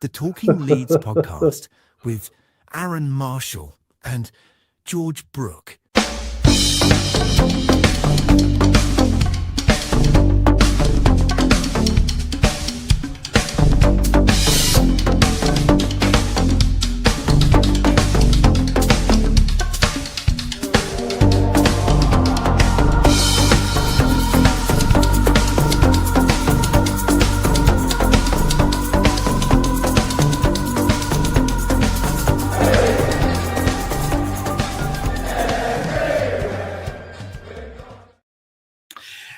the Talking Leeds podcast with Arron Marshall and George Brooke.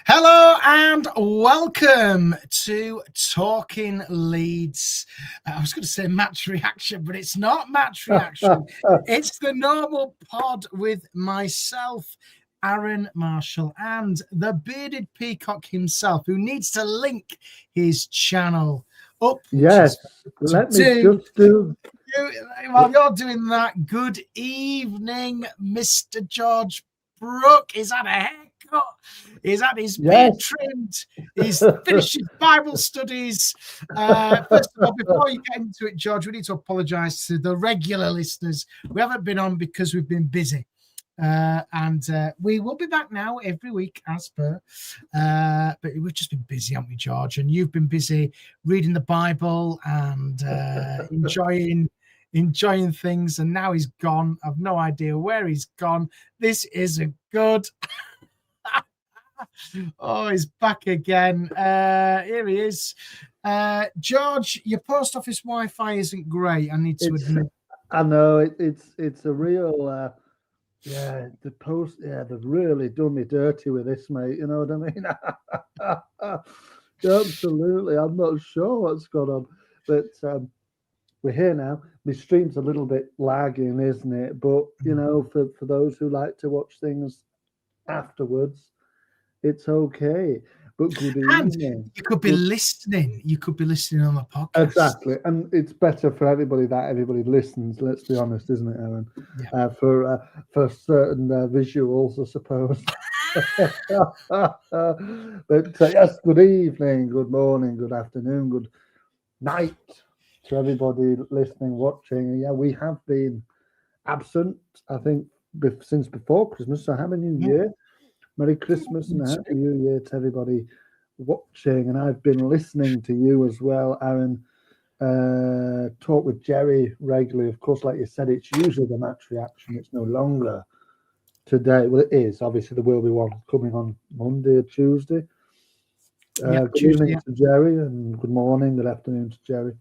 Hello and welcome to Talking Leeds. I was going to say match reaction, but it's not match reaction. It's the normal pod with myself, Arron Marshall, and the bearded peacock himself, who needs to link his channel up. Yes, let me just do. While you're doing that, good evening, Mr. George Brooke. Is that a haircut? He's had his beard trimmed. He's finished his Bible studies. First of all, before you get into it, George, we need to apologise to the regular listeners. We haven't been on because we've been busy. And we will be back now every week as per. But we've just been busy, haven't we, George? And you've been busy reading the Bible and enjoying things. And now he's gone. I've no idea where he's gone. This isn't good. Oh, he's back again. Here he is. George, your post office Wi-Fi isn't great, I need to admit. I know it's a real they've really done me dirty with this, mate. You know what I mean? Absolutely. I'm not sure what's going on. But we're here now. My stream's a little bit lagging, isn't it? But you know, for those who like to watch things afterwards, it's okay. But good evening. And you could be listening. You could be listening on the podcast. Exactly. And it's better for everybody that everybody listens, let's be honest, isn't it, Arron? Yeah. For certain visuals, I suppose. But yes, good evening, good morning, good afternoon, good night to everybody listening, watching. Yeah, we have been absent, I think, since before Christmas. So have a new year. Merry Christmas and a Happy New Year to everybody watching. And I've been listening to you as well, Arron. Talk with Jerry regularly. Of course, like you said, it's usually the match reaction. It's no longer today. Well, it is. Obviously, there will be one coming on Monday or Tuesday. Good evening to Jerry and good morning, good afternoon to Jerry.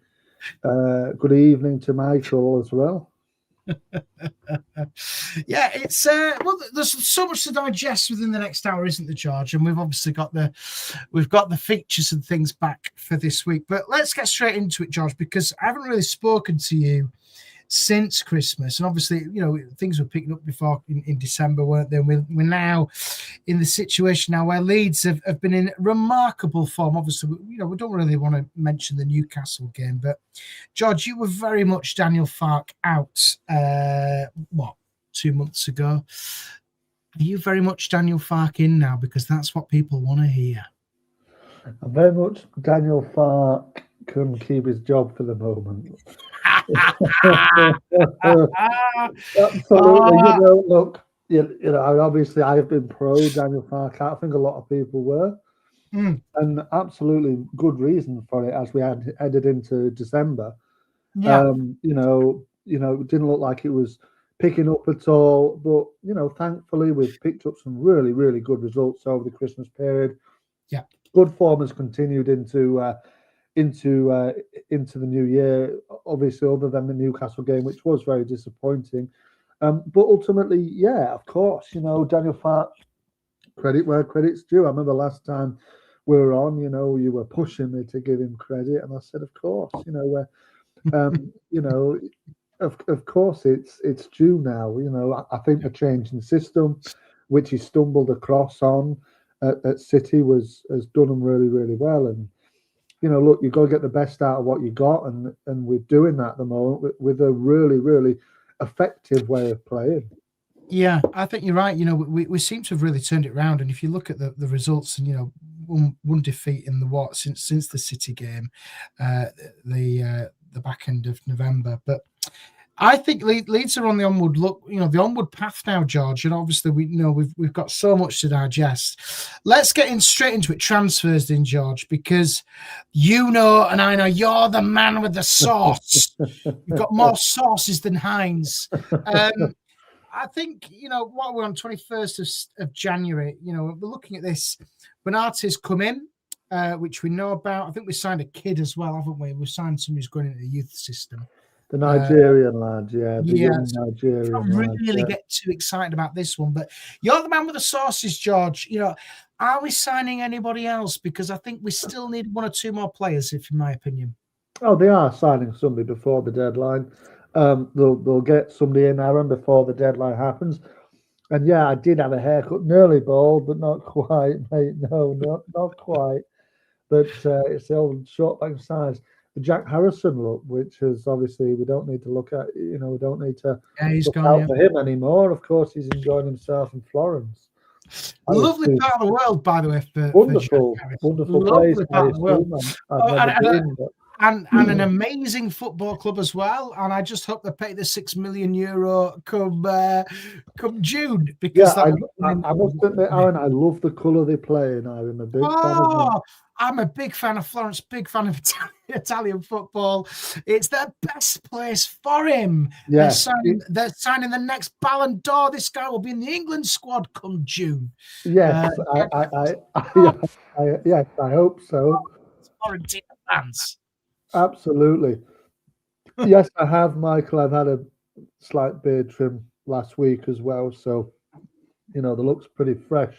Good evening to Michael as well. Yeah, it's well, there's so much to digest within the next hour, isn't there, George? And we've obviously got the features and things back for this week. But let's get straight into it, George, because I haven't really spoken to you since Christmas, and obviously, you know, things were picking up before in December, weren't they? And we're now in the situation now where Leeds have been in remarkable form. Obviously, you know, we don't really want to mention the Newcastle game, but George, you were very much Daniel Farke out 2 months ago. Are you very much Daniel Farke in now? Because that's what people want to hear. I'm very much Daniel Farke can keep his job for the moment. Absolutely. You know, look, you know, obviously I've been pro Daniel Farke. I think a lot of people were. And absolutely good reason for it as we had headed into December. Yeah. You know, it didn't look like it was picking up at all. But, you know, thankfully we've picked up some really, really good results over the Christmas period. Yeah. Good form has continued into the new year, obviously, other than the Newcastle game, which was very disappointing. But ultimately, yeah, of course, you know, Daniel Farke, credit where credit's due. I remember last time we were on, you know, you were pushing me to give him credit, and I said, of course, you know, you know, of course it's due now. You know, I think the change in system, which he stumbled across on at City, has done him really, really well. And you know, look, you've got to get the best out of what you got, and we're doing that at the moment with a really, really effective way of playing. Yeah, I think you're right. You know, we seem to have really turned it around. And if you look at the results, and you know, one defeat in the since the City game, the back end of November. But I think Leeds are on the onward look, the onward path now, George. And obviously, we've got so much to digest. Let's get straight into it. Transfers, then, George, because and I know you're the man with the sauce. You've got more sauces than Heinz. I think what we're on 21st of January. We're looking at this. Benate's come in, which we know about. I think we signed a kid as well, haven't we? We signed somebody who's going into the youth system. The Nigerian lad, the young Nigerian I really get too excited about this one, but you're the man with the sauces, George. Are we signing anybody else? Because I think we still need one or two more players, in my opinion. Oh, they are signing somebody before the deadline. They'll get somebody in, Arron, before the deadline happens. And I did have a haircut, nearly bald, but not quite, mate. No, not quite. But it's the old short back size. The Jack Harrison look, which is obviously we don't need to look at. We don't need to look out for him anymore. Of course, he's enjoying himself in Florence. Lovely part of the world, by the way. Wonderful place. Part of the world. And an amazing football club as well. And I just hope they pay the €6 million come June. Because I must admit, Arron, I love the colour they play in. I'm a big fan of them. I'm a big fan of Florence, big fan of Italian football. It's the best place for him. Yeah. They're signing the next Ballon d'Or. This guy will be in the England squad come June. Yes, I hope so. Florentine fans. Absolutely. Yes, I have, Michael. I've had a slight beard trim last week as well. So, the look's pretty fresh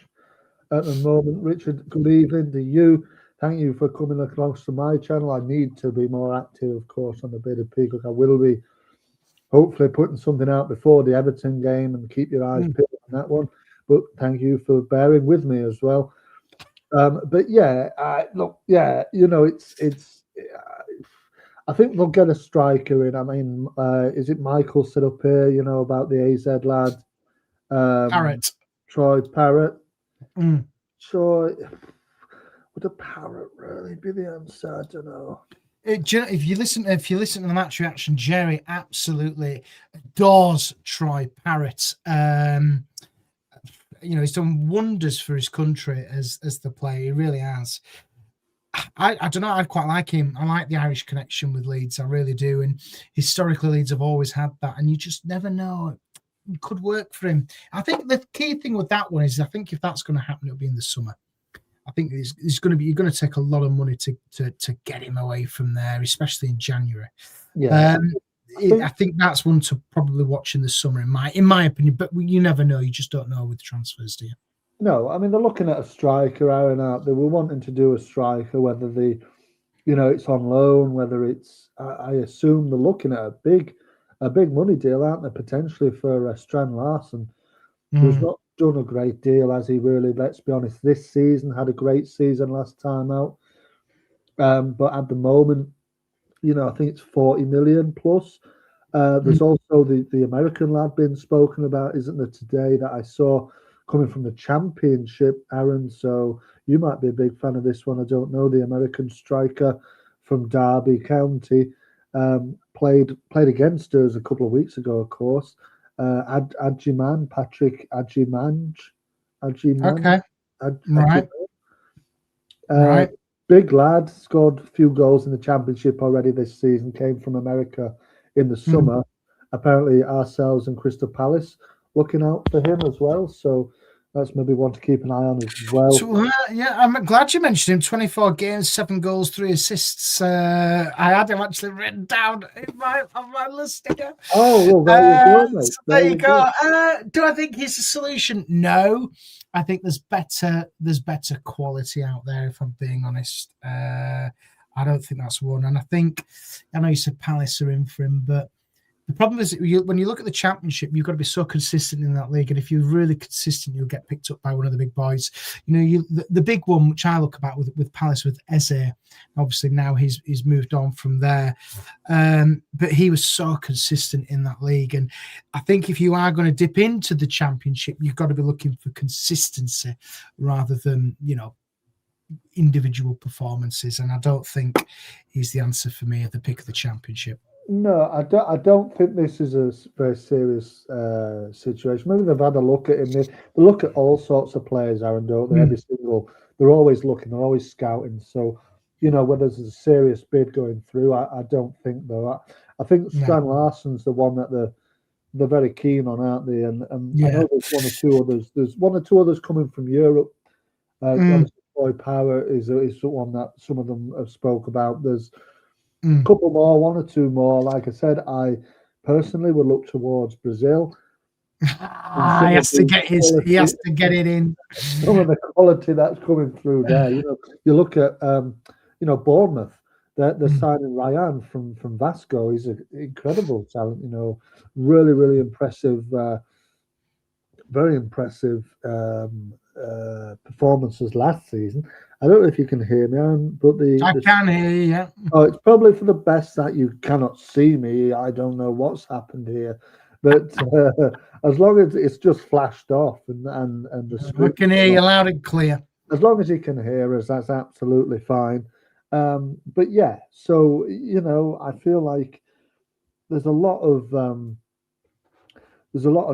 at the moment. Richard, good evening to you. Thank you for coming across to my channel. I need to be more active, of course, on the Bearded Peacock. I will be hopefully putting something out before the Everton game, and keep your eyes peeled on that one. But thank you for bearing with me as well. I think they'll get a striker in. I mean, is it Michael set up here, about the AZ lad? Parrott. Troy Parrott. Troy, would a Parrott really be the answer? I don't know. If you listen to the match reaction, Jerry absolutely adores Troy Parrott. He's done wonders for his country as the player. He really has. I don't know. I quite like him. I like the Irish connection with Leeds. I really do. And historically, Leeds have always had that. And you just never know. It could work for him. I think the key thing with that one is, I think if that's going to happen, it'll be in the summer. I think you're going to take a lot of money to get him away from there, especially in January. Yeah. I think that's one to probably watch in the summer, in my opinion. But you never know. You just don't know with transfers, do you? No, I mean, they're looking at a striker, Arron, out there. We're wanting to do a striker, whether it's on loan, whether it's, I assume they're looking at a big money deal, aren't they, potentially for Strand Larsen, who's not done a great deal, has he really, let's be honest, this season, had a great season last time out. But at the moment, I think it's 40 million plus. There's also the American lad being spoken about, isn't there, today, that I saw coming from the Championship, Arron. So you might be a big fan of this one. I don't know. The American striker from Derby County played against us a couple of weeks ago, of course. Patrick Agyemang. Okay. Right. Big lad, scored a few goals in the Championship already this season, came from America in the summer. Apparently ourselves and Crystal Palace looking out for him as well. So that's maybe one to keep an eye on as well. So, I'm glad you mentioned him. 24 games, 7 goals, 3 assists. I had him actually written down on my list here. Oh, well, there you go, mate. There you go. Do I think he's a solution? No. I think there's better quality out there, if I'm being honest. I don't think that's one. And I know you said Palace are in for him, but the problem is when you look at the Championship, you've got to be so consistent in that league. And if you're really consistent, you'll get picked up by one of the big boys. The big one, which I look about with Palace, with Eze, obviously now he's moved on from there. But he was so consistent in that league. And I think if you are going to dip into the Championship, you've got to be looking for consistency rather than, individual performances, and I don't think he's the answer for me at the pick of the Championship. No, I don't think this is a very serious situation. Maybe they've had a look at him. They look at all sorts of players, Aaron, don't they? Every single, they're always looking, they're always scouting. So, whether there's a serious bid going through, I don't think though. I think Strand Larsen's the one that they're very keen on, aren't they? And I know there's one or two others. There's one or two others coming from Europe. Boy Power is one that some of them have spoke about. There's a couple more, one or two more. Like I said, I personally would look towards Brazil. He has to get it in. Some of the quality that's coming through there. You look at Bournemouth. They're signing Ryan from Vasco. He's an incredible talent. Really, really impressive. Very impressive performances last season. I don't know if you can hear me, but I can hear you. Yeah. Oh, it's probably for the best that you cannot see me. I don't know what's happened here, but as long as it's just flashed off and the we can hear you loud and clear. As long as you can hear us, that's absolutely fine. But yeah, so I feel like there's a lot of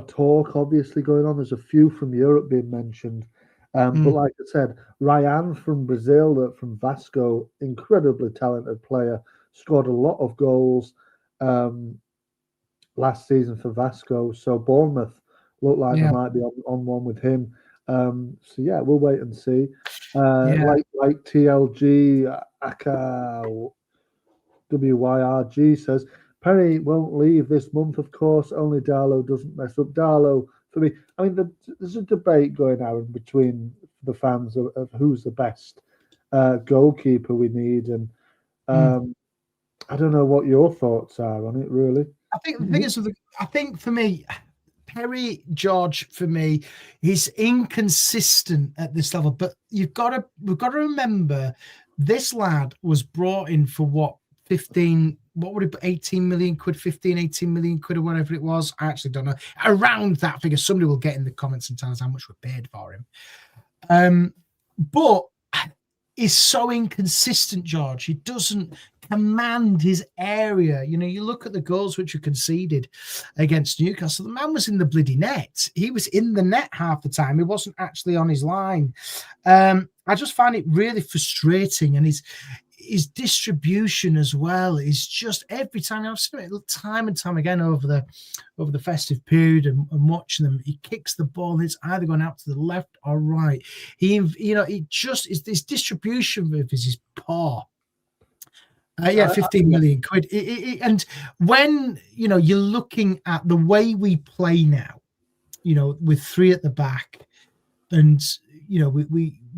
talk obviously going on. There's a few from Europe being mentioned. But like I said, Ryan from Brazil, from Vasco, incredibly talented player, scored a lot of goals last season for Vasco. So Bournemouth look like they might be on one with him. So yeah, we'll wait and see. Like TLG, Aka WYRG says, Perry won't leave this month, of course. Only Darlow doesn't mess up. Darlow, for me, I mean, there's a debate going on between the fans of who's the best goalkeeper we need, and I don't know what your thoughts are on it. Really, I think the thing is, I think for me, Perry George for me, he's inconsistent at this level. But we've got to remember, this lad was brought in for what 15. What would it be? 18 million quid, 15, 18 million quid, or whatever it was. I actually don't know. Around that figure. Somebody will get in the comments and tell us how much we paid for him. But he's so inconsistent, George. He doesn't command his area. You look at the goals which were conceded against Newcastle. The man was in the bloody net. He was in the net half the time. He wasn't actually on his line. I just find it really frustrating, and his distribution as well is just every time. I've seen it time and time again over the festive period and watching them. He kicks the ball and it's either going out to the left or right. He just is, this distribution of his is poor. 15 million quid. And when you're looking at the way we play now, with three at the back, and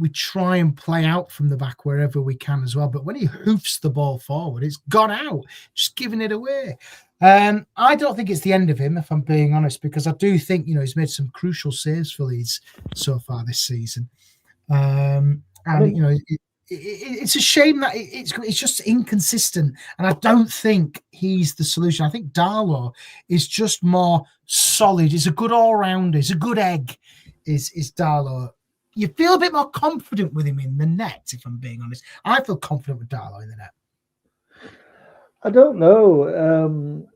we try and play out from the back wherever we can as well. But when he hoofs the ball forward, it's gone out, just giving it away. I don't think it's the end of him, if I'm being honest, because I do think, he's made some crucial saves for Leeds so far this season. It's a shame that it's just inconsistent. And I don't think he's the solution. I think Darlow is just more solid. He's a good all-rounder. He's a good egg, is Darlow. You feel a bit more confident with him in the net, if I'm being honest. I feel confident with Darlow in the net. I don't know.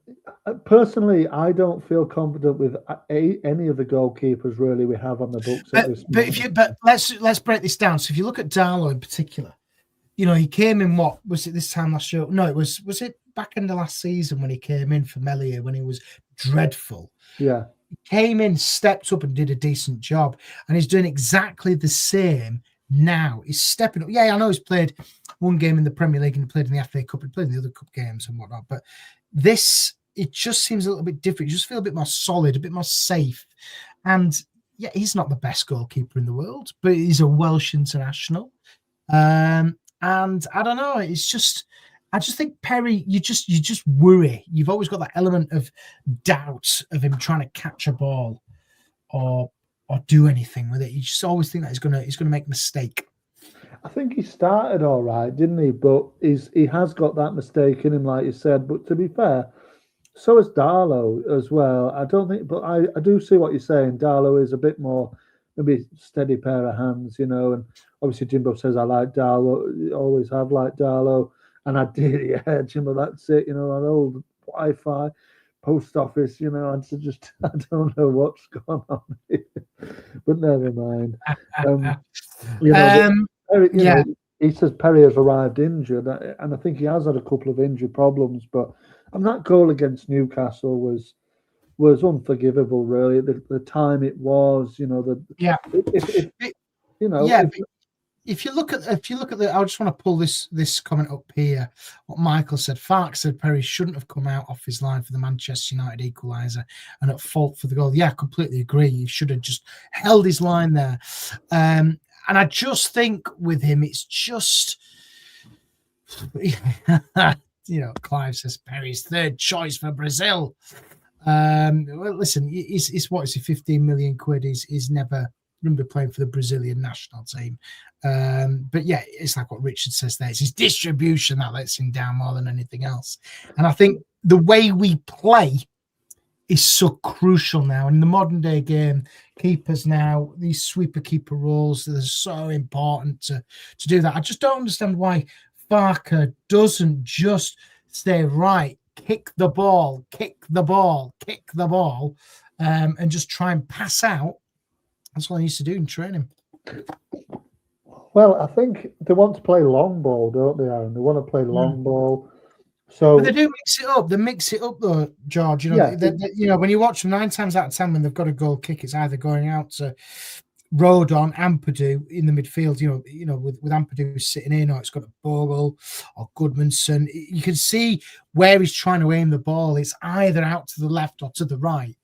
Personally, I don't feel confident with any of the goalkeepers really we have on the books at this moment. But let's break this down. So if you look at Darlow in particular, he came in, what was it, this time last year? No, it was it back in the last season when he came in for Melier when he was dreadful. Yeah. He came in, stepped up and did a decent job, and he's doing exactly the same now. He's stepping up. Yeah, I know he's played one game in the Premier League and he played in the FA Cup, he played in the other cup games and whatnot, but it just seems a little bit different. You just feel a bit more solid, a bit more safe. And yeah, he's not the best goalkeeper in the world, but he's a Welsh international. And I don't know, I just think Perry, you just worry. You've always got that element of doubt of him trying to catch a ball or do anything with it. You just always think that he's gonna make a mistake. I think he started all right, didn't he? But he has got that mistake in him, like you said. But to be fair, so is Darlow as well. I don't think, but I do see what you're saying. Darlow is a bit more maybe steady pair of hands, and obviously Jimbo says I like Darlow, always have liked Darlow, and I did, yeah, Jimbo, that's it, that old Wi-Fi post office, I don't know what's gone on here, but never mind. Perry, he says Perry has arrived injured, and I think he has had a couple of injury problems, but that goal against Newcastle was unforgivable, really. The time it was, If you look at the, I just want to pull this comment up here. What Michael said, Fark said Perry shouldn't have come out off his line for the Manchester United equaliser and at fault for the goal. Yeah, I completely agree. He should have just held his line there. And I just think with him, it's just, Clive says Perry's third choice for Brazil. Well, listen, it's what is it, 15 million quid? He's never going to be playing for the Brazilian national team. But yeah, it's like what Richard says there. It's his distribution that lets him down more than anything else. And I think the way we play is so crucial now. In the modern day game, keepers now, these sweeper keeper roles, they're so important to do that. I just don't understand why Farker doesn't just stay right, kick the ball, and just try and pass out. That's what I used to do in training. Well, I think they want to play long ball, don't they, Aaron? They want to play long ball. So, but they do mix it up. They mix it up, though, George. When you watch them, 9 times out of 10, when they've got a goal kick, it's either going out to Rodon, Ampadu in the midfield. With Ampadu sitting in, or it's got a Bogle or Goodmanson. You can see where he's trying to aim the ball. It's either out to the left or to the right.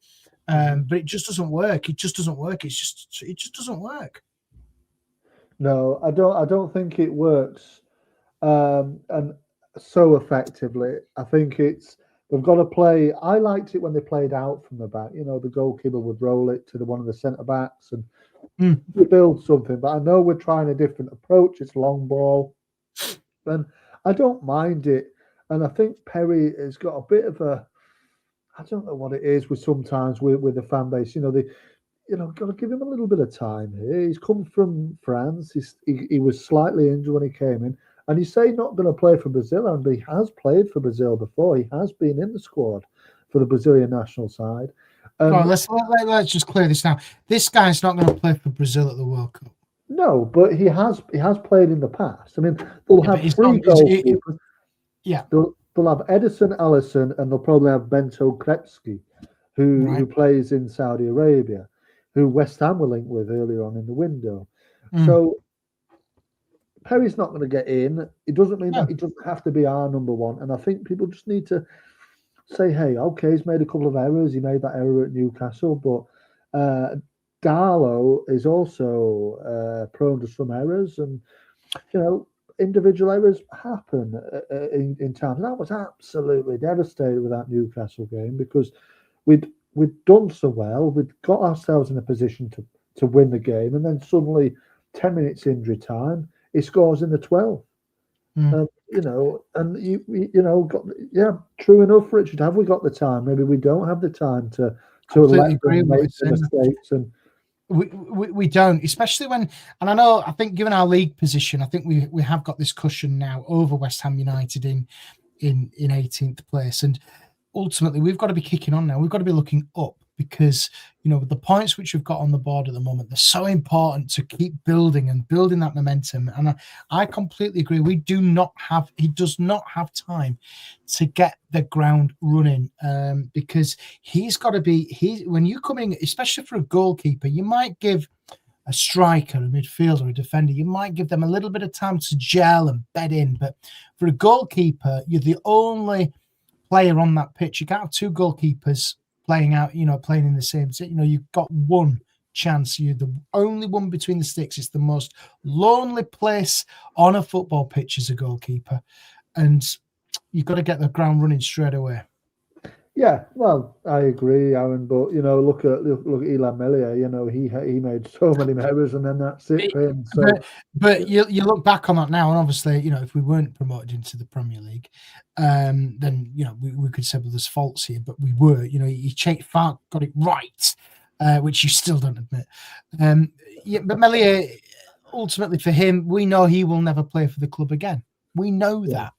But it just doesn't work. It just doesn't work. It just doesn't work. No, I don't think it works, and so effectively. I think we've got to play. I liked it when they played out from the back. The goalkeeper would roll it to one of the centre backs and build something. But I know we're trying a different approach. It's long ball, and I don't mind it. And I think Perry has got a bit of a. I don't know what it is with sometimes with the fan base. Got to give him a little bit of time here. He's come from France. He was slightly injured when he came in. And he's saying not going to play for Brazil, and he has played for Brazil before. He has been in the squad for the Brazilian national side. Let's just clear this now. This guy's not going to play for Brazil at the World Cup. No, but he has played in the past. I mean, they'll have 3 goalkeepers. Yeah. They'll have Edison, Alisson, and they'll probably have Bento Krepski, who plays in Saudi Arabia, who West Ham were linked with earlier on in the window. So Perry's not going to get in. It doesn't mean that he doesn't have to be our number one. And I think people just need to say, hey, okay, he's made a couple of errors. He made that error at Newcastle, but Darlow is also prone to some errors, and individual errors happen in time. And that was absolutely devastating with that Newcastle game, because we'd done so well. We'd got ourselves in a position to win the game, and then suddenly 10 minutes injury time, he scores in the 12th. True enough, Richard. Have we got the time? Maybe we don't have the time to let them make the mistakes. And we don't, especially when, and I think given our league position, I think we have got this cushion now over West Ham United in 18th place, and ultimately we've got to be kicking on now. We've got to be looking up, because the points which we've got on the board at the moment, they're so important to keep building that momentum. And I completely agree. He does not have time to get the ground running, because he's got to be. When you come in, especially for a goalkeeper, you might give a striker, a midfielder, a defender, you might give them a little bit of time to gel and bed in. But for a goalkeeper, you're the only player on that pitch. You can't have 2 goalkeepers playing out, playing in the same. You've got one chance. You're the only one between the sticks. It's the most lonely place on a football pitch as a goalkeeper, and you've got to get the ground running straight away. Yeah, well, I agree, Aaron. But look at Elan Melia. He made so many errors, and then that's it for him. So, but you look back on that now, and obviously, if we weren't promoted into the Premier League, then we could say, well, there's faults here, but we were. Fark got it right, which you still don't admit. But Melia, ultimately for him, we know he will never play for the club again. We know that.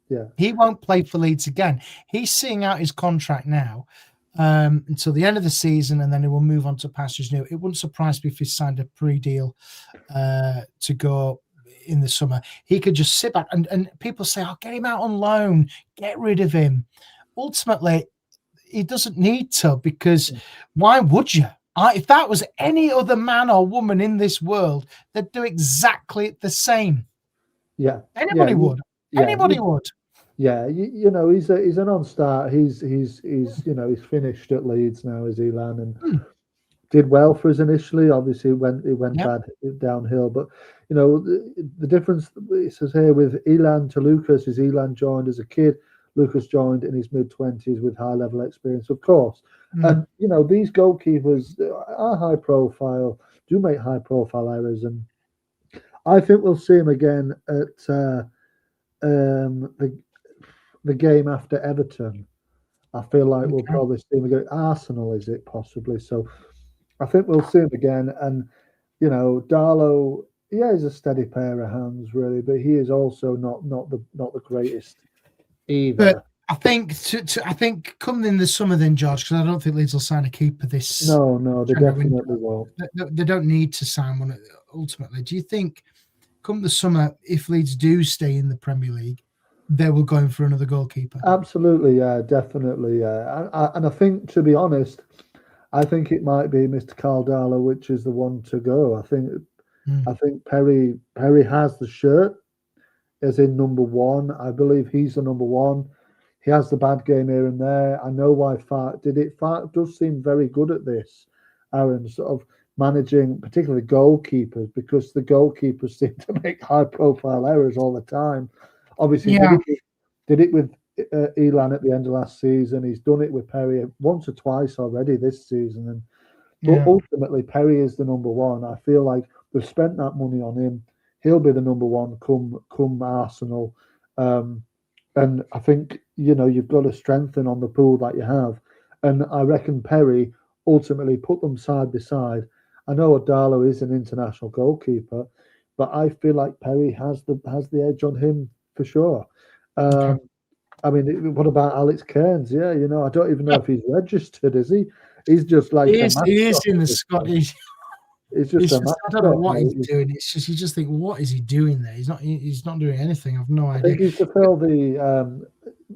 Yeah. He won't play for Leeds again. He's seeing out his contract now until the end of the season, and then he will move on to pastures new. It wouldn't surprise me if he signed a pre-deal to go in the summer. He could just sit back and people say, "Oh, get him out on loan, get rid of him." Ultimately, he doesn't need to, because why would you? If that was any other man or woman in this world, they'd do exactly the same. Yeah, anybody would. Anybody would. Yeah, you know, he's a non-start. He's he's finished at Leeds now, is Elan, and did well for us initially. Obviously, it went bad downhill, but you know the difference. It says here with Elan to Lucas is Elan joined as a kid. Lucas joined in his mid-20s with high-level experience, of course. And you know these goalkeepers are high profile, do make high-profile errors, and I think we'll see him again at the game after Everton. I feel like we'll probably see him again. Arsenal, is it possibly? So I think we'll see him again. And you know, Darlow, he's a steady pair of hands, really, but he is also not the greatest either. But I think I think come in the summer then, George, because I don't think Leeds will sign a keeper this. No, they definitely won't. They don't need to sign one ultimately. Do you think come the summer, if Leeds do stay in the Premier League, they will go in for another goalkeeper? Absolutely, yeah, definitely, yeah. And I think, to be honest, I think it might be Mr. Carl Darlow, which is the one to go. I think Perry has the shirt, as in number one. I believe he's the number one. He has the bad game here and there. I know why Fark did it. Fark does seem very good at this, Aaron, sort of managing particularly goalkeepers, because the goalkeepers seem to make high-profile errors all the time. Obviously, did it with Elan at the end of last season. He's done it with Perry once or twice already this season. But ultimately, Perry is the number one. I feel like they've spent that money on him. He'll be the number one come Arsenal. And I think, you know, you've got to strengthen on the pool that you have. And I reckon Perry ultimately put them side by side. I know Darlow is an international goalkeeper, but I feel like Perry has the edge on him for sure. I mean, what about Alex Cairns? Yeah, you know, I don't even know if he's registered, is he? He's just like he is in the Scottish. It's just I don't know what he's doing. It's just you just think, what is he doing there? He's not doing anything. I've no idea. I think he's to fill the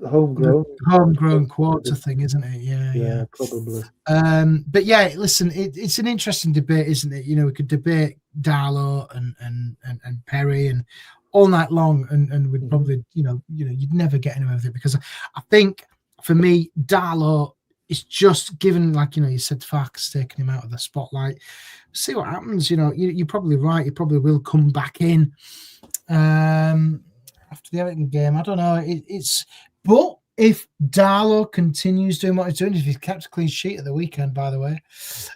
homegrown quota thing, isn't it? Yeah, probably. But yeah, listen, it's an interesting debate, isn't it? You know, we could debate Darlow and Perry and all night long, and we'd probably, you know, you'd never get anywhere with it, because I think for me, Darlow is just given, like, you know, you said Farkas taking him out of the spotlight. See what happens. You know, you're probably right. He probably will come back in after the Everton game. I don't know. But if Darlow continues doing what he's doing, if he's kept a clean sheet at the weekend, by the way,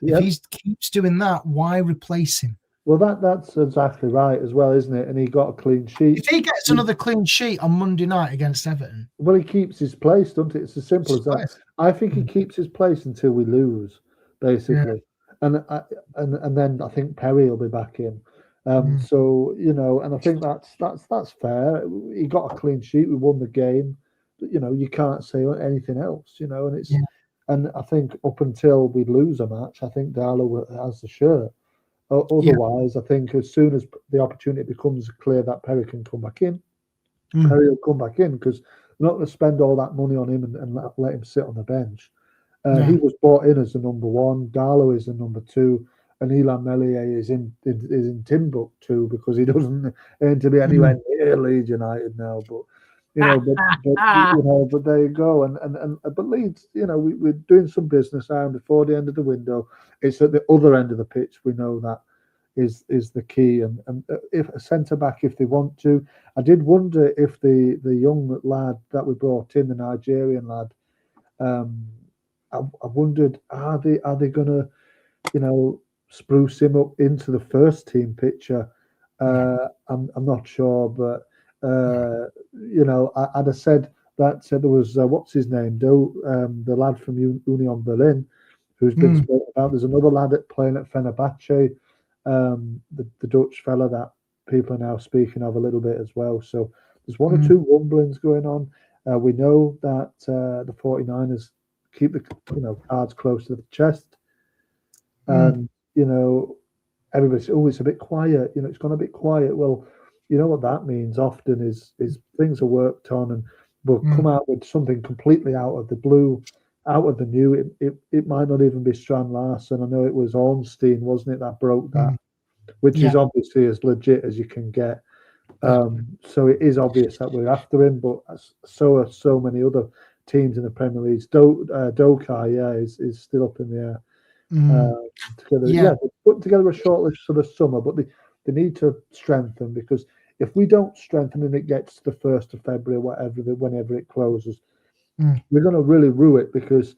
if he keeps doing that, why replace him? Well, that's exactly right as well, isn't it? And he got a clean sheet. If he gets another clean sheet on Monday night against Everton, well, he keeps his place, doesn't it? It's as simple as that. I think he keeps his place until we lose, basically, and then I think Perry will be back in. So, you know, and I think that's fair. He got a clean sheet. We won the game. But, you know, you can't say anything else. You know, and it's and I think up until we lose a match, I think Darlow has the shirt. Otherwise, I think as soon as the opportunity becomes clear that Perry can come back in, Perry will come back in, because we're not going to spend all that money on him and let him sit on the bench. He was brought in as the number one. Darlow is the number two, and Elan Meslier is in Timbuktu, because he doesn't earn to be anywhere near Leeds United now. But you know, but there you go. But Leeds, you know, we're doing some business now before the end of the window. It's at the other end of the pitch. We know that is the key. And if a centre back, if they want to, I did wonder if the young lad that we brought in, the Nigerian lad, I wondered, are they gonna, you know, spruce him up into the first team picture? I'm not sure, but you know, I'd have said that there was what's his name, the lad from Union Berlin, who's been spoken about. There's another lad playing at Fenerbahce. the Dutch fella that people are now speaking of a little bit as well. So there's one or two rumblings going on. We know that the 49ers keep the cards close to the chest, and everybody's always a bit quiet. It's gone a bit quiet. Well, you know what that means often is things are worked on and will come out with something completely out of the blue, out of the new. It might not even be Strand Larsen. I know it was Ornstein, wasn't it, that broke that, which is obviously as legit as you can get. So it is obvious that we're after him, but so are so many other teams in the Premier League. Dokai, is still up in the air. They're putting together a shortlist for the summer, but they need to strengthen, because if we don't strengthen and it gets to the 1st of February, whenever it closes, we're going to really rue it, because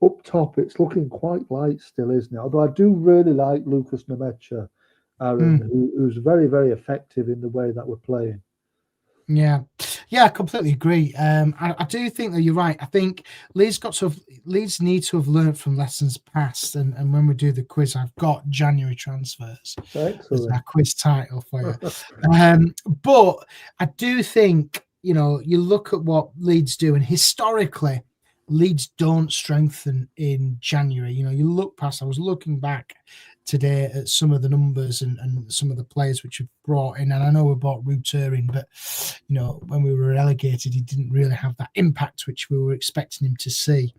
up top it's looking quite light still, isn't it? Although I do really like Lucas Nemecha, Arron, who's very, very effective in the way that we're playing. Yeah, I completely agree. I do think that you're right. I think Leeds need to have learned from lessons past. And when we do the quiz, I've got January transfers as our quiz title for you. But I do think, you look at what Leeds do, and historically, Leeds don't strengthen in January. You look past. I was looking back today at some of the numbers and some of the players which have brought in, and I know we bought Ruter in, but when we were relegated, he didn't really have that impact which we were expecting him to see.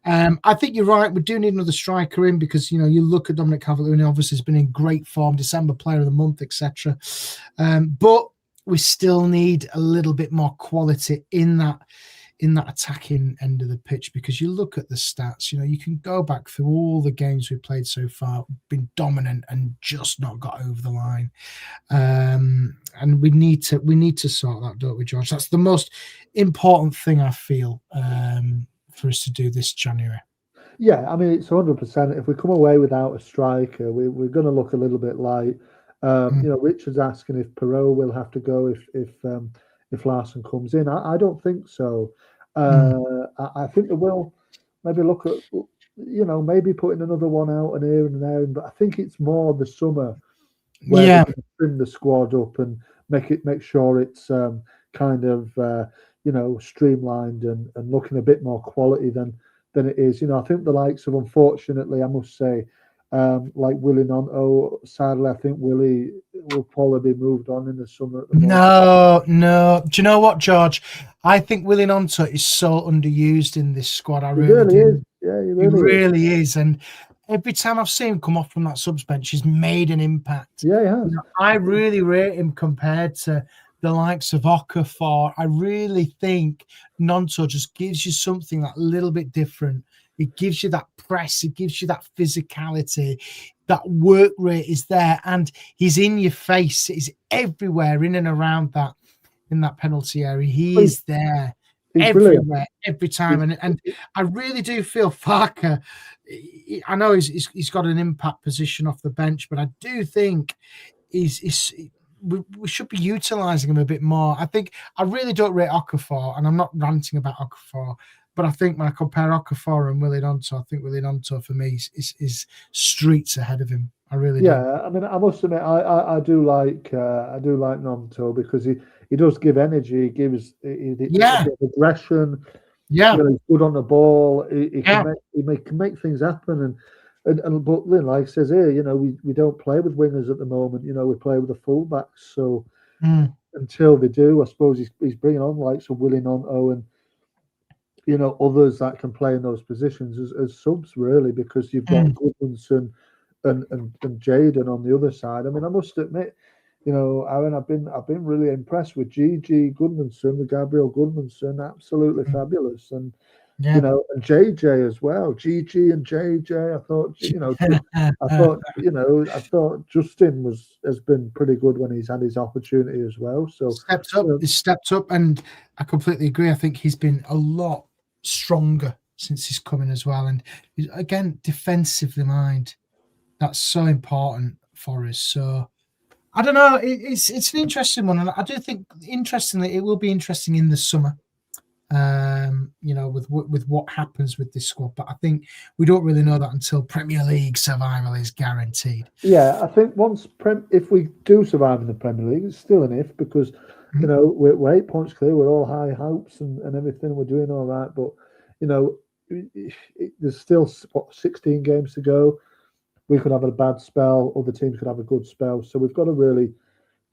I think you're right. We do need another striker in, because you look at Dominic Calvert-Lewin, obviously has been in great form, December Player of the Month, etc. But we still need a little bit more quality in that attacking end of the pitch, because you look at the stats, you can go back through all the games we've played so far, been dominant and just not got over the line. And we need to sort that, don't we, George? That's the most important thing, I feel, for us to do this January. Yeah, I mean, it's 100%. If we come away without a striker, we're going to look a little bit light. Richard's asking if Perot will have to go if Larsen comes in. I don't think so. I think they will maybe look at, maybe putting another one out and here and there. But I think it's more the summer where they can trim the squad up and make sure it's kind of streamlined and looking a bit more quality than it is. I think the likes of, unfortunately, I must say, like Willie Nonto, sadly, I think Willie will probably be moved on in the summer. No. Do you know what, George? I think Willie Nonto is so underused in this squad. I really do. Is. Yeah, he really is. And every time I've seen him come off from that subs bench, he's made an impact. Yeah, he has. I really rate him compared to the likes of Okafor. I really think Nonto just gives you something that little bit different. It gives you that press. It gives you that physicality. That work rate is there, and he's in your face. He's everywhere, in and around that, in that penalty area. He is there everywhere, brilliant. Every time. And I really do feel Farke. I know he's got an impact position off the bench, but I do think we should be utilising him a bit more. I really don't rate Okafor, and I'm not ranting about Okafor. But I think when I compare Okafor and Willie Nonto, I think Willie Nonto for me is streets ahead of him. I really do. Yeah, I mean, I must admit, I do like Nonto, because he does give energy. He gives aggression. Yeah, he's good on the ball. He can make things happen. And but like I says here, we don't play with wingers at the moment. We play with the fullbacks. So until they do, I suppose he's bringing on likes of Willie Nonto and others that can play in those positions as subs, really, because you've got Goodmanson and Jaden on the other side. I mean, I must admit, Arron, I've been really impressed with Gigi Goodmanson, with Gabriel Goodmanson, absolutely fabulous, and and JJ as well, Gigi and JJ. I thought Justin has been pretty good when he's had his opportunity as well. So he's stepped up, and I completely agree. I think he's been a lot stronger since he's coming as well, and again, defensively minded. That's so important for us. So I don't know. It's an interesting one, and I do think, interestingly, it will be interesting in the summer. with what happens with this squad. But I think we don't really know that until Premier League survival is guaranteed. Yeah, I think if we do survive in the Premier League, it's still an if because we're 8 points clear. We're all high hopes and everything. We're doing all right, but there's still 16 games to go. We could have a bad spell. Other teams could have a good spell. So we've got to really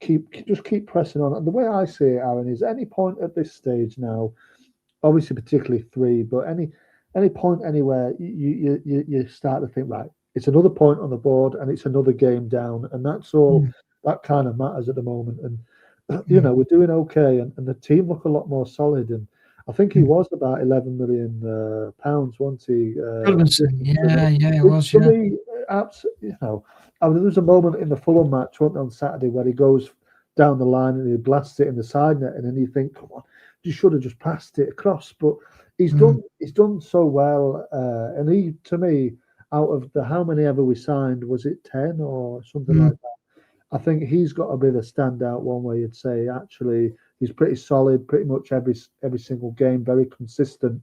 keep pressing on. And the way I see it, Arron, is any point at this stage now, obviously particularly 3, but any point anywhere, you start to think, right, it's another point on the board and it's another game down, and that's all that kind of matters at the moment. And we're doing okay, and the team look a lot more solid. And I think he was about 11 million pounds, wasn't he? Yeah, it was. For me, absolutely. I mean, there was a moment in the Fulham match on Saturday where he goes down the line and he blasts it in the side net, and then you think, come on, you should have just passed it across. But he's done so well, and he, to me, out of the how many ever we signed, was it 10 or something like that? I think he's got to be the standout one where you'd say actually he's pretty solid, pretty much every single game, very consistent.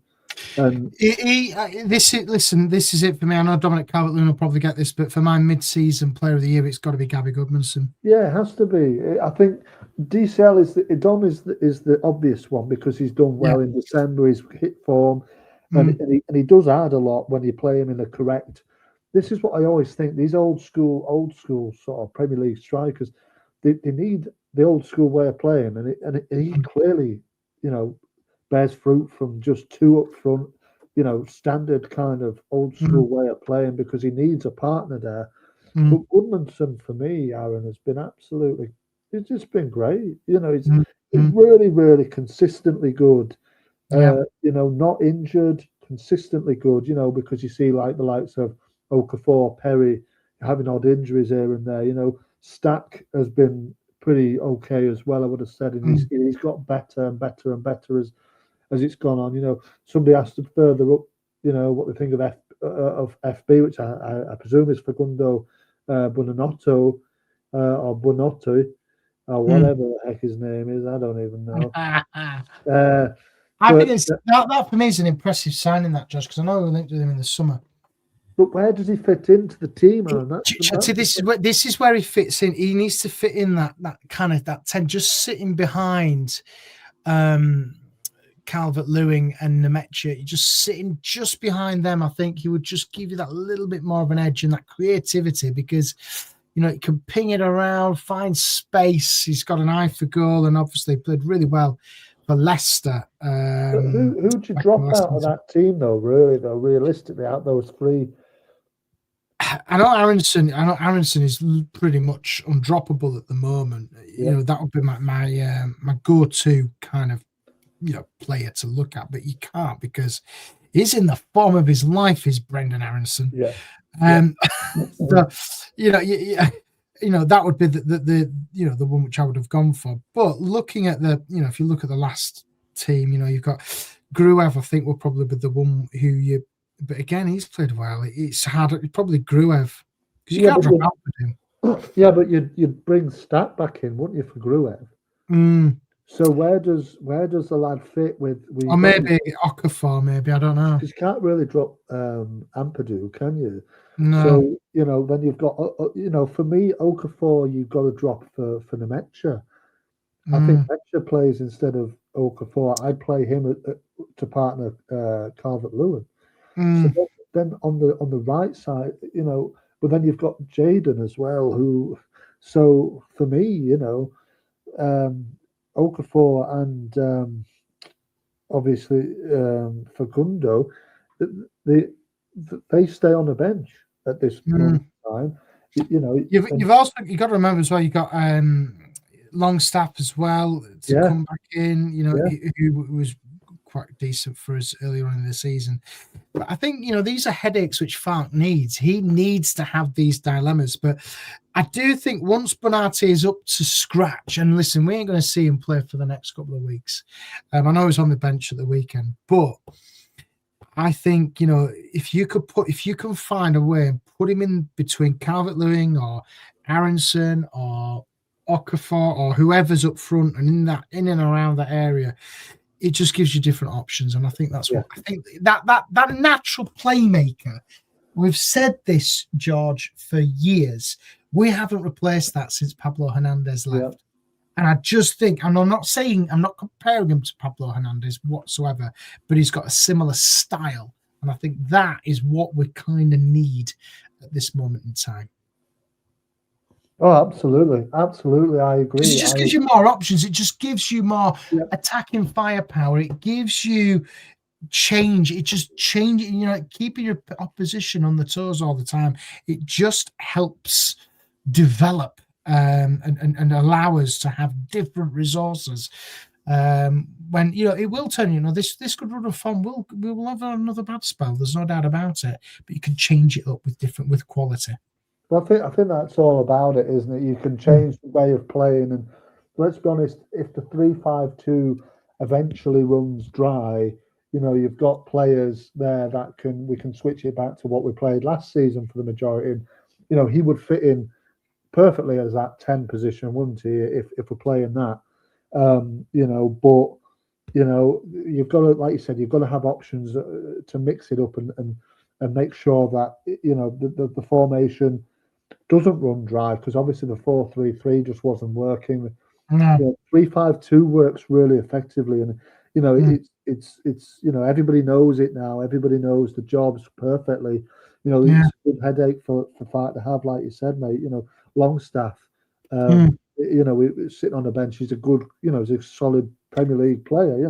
And this is it for me. I know Dominic Calvert-Lewin will probably get this, but for my mid-season player of the year, it's got to be Gabby Goodmanson. Yeah, it has to be. I think DCL is the obvious one because he's done well in December. He's hit form, and he does add a lot when you play him in the correct. This is what I always think. These old school sort of Premier League strikers, they need the old school way of playing, and he clearly, bears fruit from just 2 up front, standard kind of old school way of playing because he needs a partner there. But Goodmanson, for me, Arron, has been it's just been great. He's really, really consistently good. Not injured, consistently good, because you see like the likes of Okafor, Perry, having odd injuries here and there. Stack has been pretty okay as well, I would have said, and he's got better and better and better as it's gone on. Somebody asked him further up, what they think of FB, which I presume is Facundo Buonanotte or Buonanotte or whatever the heck his name is. I don't even know. I think that for me is an impressive signing, that Josh, because I know we linked with him in the summer. But where does he fit into the team, Arron? This is where he fits in. He needs to fit in that kind of that 10, just sitting behind Calvert-Lewin and Nemecha, just sitting just behind them. I think he would just give you that little bit more of an edge and that creativity because he can ping it around, find space. He's got an eye for goal, and obviously played really well for Leicester. Who'd you drop out of that team, though? Really, though, realistically, out those 3. I know Aronson is pretty much undroppable at the moment. That would be my go-to kind of player to look at, but you can't because he's in the form of his life. Is Brendan Aronson? That would be the one which I would have gone for. But looking at if you look at the last team, you've got Gruev. I think will probably be the one who but again, he's played well. It's hard. Probably Gruev because you can't drop out with him. Yeah, but you'd bring Stat back in, wouldn't you, for Gruev? So where does the lad fit with? Or maybe Okafor, maybe I don't know. Because you can't really drop Ampadu, can you? No. So then you've got for me Okafor you've got to drop for Nemecha. I think Nemecha plays instead of Okafor. I'd play him to partner Calvert-Lewin. So then on the right side, but then you've got Jadon as well. Who, so for me, Okafor and obviously Facundo, they stay on the bench at this point in time. You've also got to remember as well. You got Longstaff as well to come back in. Who was quite decent for us earlier on in the season. But I think these are headaches which Falk needs. He needs to have these dilemmas. But I do think once Bonatti is up to scratch, and listen, we ain't going to see him play for the next couple of weeks. I know he's on the bench at the weekend, but I think if you can find a way and put him in between Calvert-Lewin or Aronson or Okafor or whoever's up front and in and around that area, it just gives you different options. And I think that's what I think that natural playmaker. We've said this, George, for years. We haven't replaced that since Pablo Hernandez left. Yeah. And I just think, and I'm not comparing him to Pablo Hernandez whatsoever, but he's got a similar style. And I think that is what we kind of need at this moment in time. Oh, absolutely. Absolutely. I agree. It just gives you more options. It just gives you more attacking firepower. It gives you change. It just changes, keeping your opposition on the toes all the time. It just helps develop and allow us to have different resources. When it will turn, this good run of form we will have another bad spell. There's no doubt about it. But you can change it up with quality. Well, I think that's all about it, isn't it? You can change the way of playing, and let's be honest, if the 3-5-2 eventually runs dry, you've got players there that we can switch it back to what we played last season for the majority. And, he would fit in perfectly as that 10 position, wouldn't he? If we're playing that, but you've got to, like you said, you've got to have options to mix it up and make sure that the formation doesn't run dry, because obviously the 4-3-3 just wasn't working. 3-5-2 works really effectively, and it's everybody knows it now. Everybody knows the jobs perfectly. It's a good headache for Fight to have, like you said, mate. Longstaff, sitting on the bench, he's a good, he's a solid Premier League player.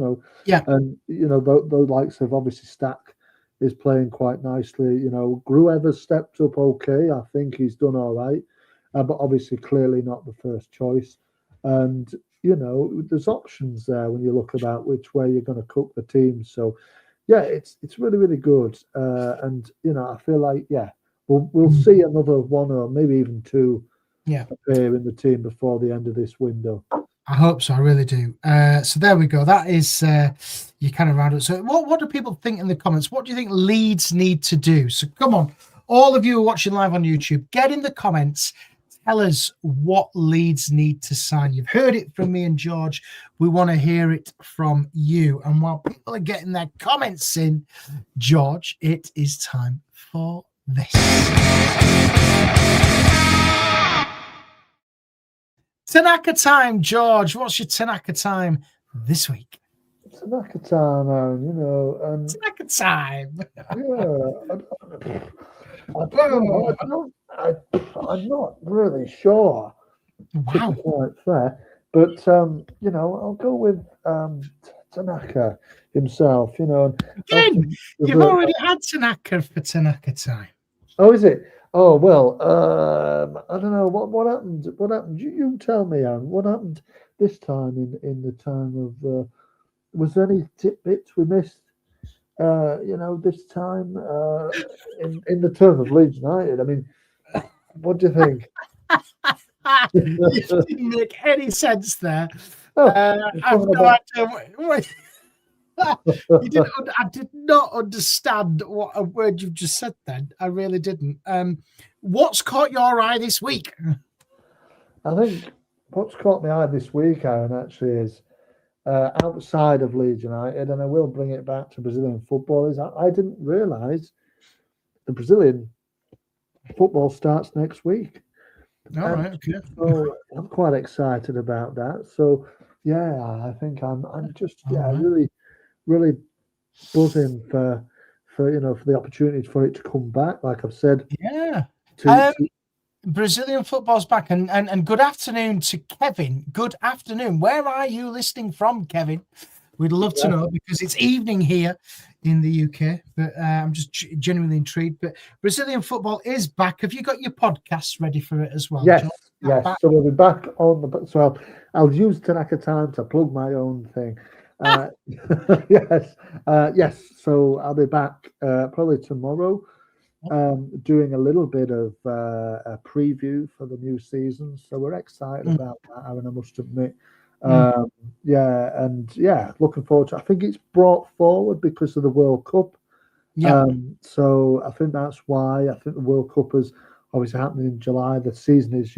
And the likes of obviously Stack is playing quite nicely. Gruever's stepped up okay. I think he's done all right, but obviously clearly not the first choice. And there's options there when you look about which way you're going to cook the team. So it's really, really good. And I feel like we'll see another one or maybe even two appear in the team before the end of this window. I hope so. I really do. So there we go. That is you kind of round it. So what do people think in the comments? What do you think Leeds need to do? So come on, all of you who are watching live on YouTube, get in the comments. Tell us what Leeds need to sign. You've heard it from me and George. We want to hear it from you. And while people are getting their comments in, George, it is time for this. Tanaka time, George. What's your Tanaka time this week? Tanaka time, Aaron, Tanaka time. I'm not really sure. Wow. To be quite fair, but I'll go with Tanaka himself. Again, you've already had Tanaka for Tanaka time. Oh, is it? Oh well, I don't know what happened. What happened? You tell me, Aaron. What happened this time in the time of? Was there any tidbits we missed? This time in the term of Leeds United. I mean, what do you think? It didn't make any sense there. Oh, I have no idea. I did not understand what a word you've just said then. I really didn't. What's caught your eye this week? I think what's caught my eye this week, Aaron, actually is outside of Leeds United, and I will bring it back to Brazilian football, is I didn't realise the Brazilian football starts next week. All right, okay. So I'm quite excited about that. So I think I'm just really, really buzzing for the opportunity for it to come back. Like I've said, Brazilian football's back, and good afternoon to Kevin. Good afternoon. Where are you listening from, Kevin? We'd love to know, because it's evening here in the UK, but I'm just genuinely intrigued. But Brazilian football is back. Have you got your podcast ready for it as well? Yes, yes. So we'll be back on the. So I'll use Tanaka time to plug my own thing. Yes. So I'll be back probably tomorrow, doing a little bit of a preview for the new season. So we're excited about that, Aaron, I must admit. Looking forward to it. I think it's brought forward because of the World Cup. So I think that's why. I think the World Cup is obviously happening in July. The season is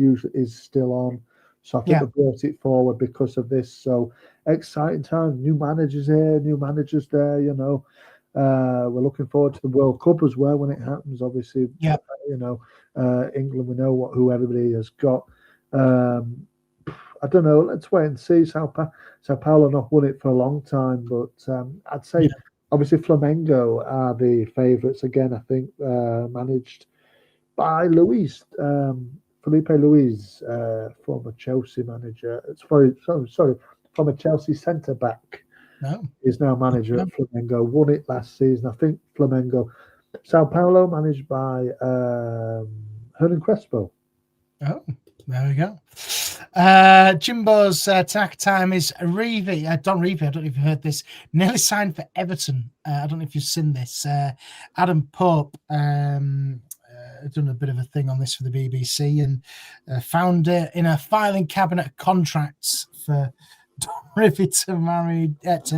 still on. So I think they brought it forward because of this. So exciting times. New managers here, new managers there. We're looking forward to the World Cup as well when it happens. Obviously, Yeah. England, we know who everybody has got. I don't know. Let's wait and see. Sao Paulo not won it for a long time, but I'd say obviously Flamengo are the favourites again. I think managed by Felipe Luis, former Chelsea manager. Former Chelsea centre back. No. Is now manager at Flamengo. Won it last season. I think Flamengo. Sao Paulo managed by Hernan Crespo. Oh, there we go. Jimbo's Tanaka time is Reeve. Don Reeve, I don't know if you heard this, nearly signed for Everton. I don't know if you've seen this. Adam Pope done a bit of a thing on this for the BBC and found in a filing cabinet contracts for Don Reeve to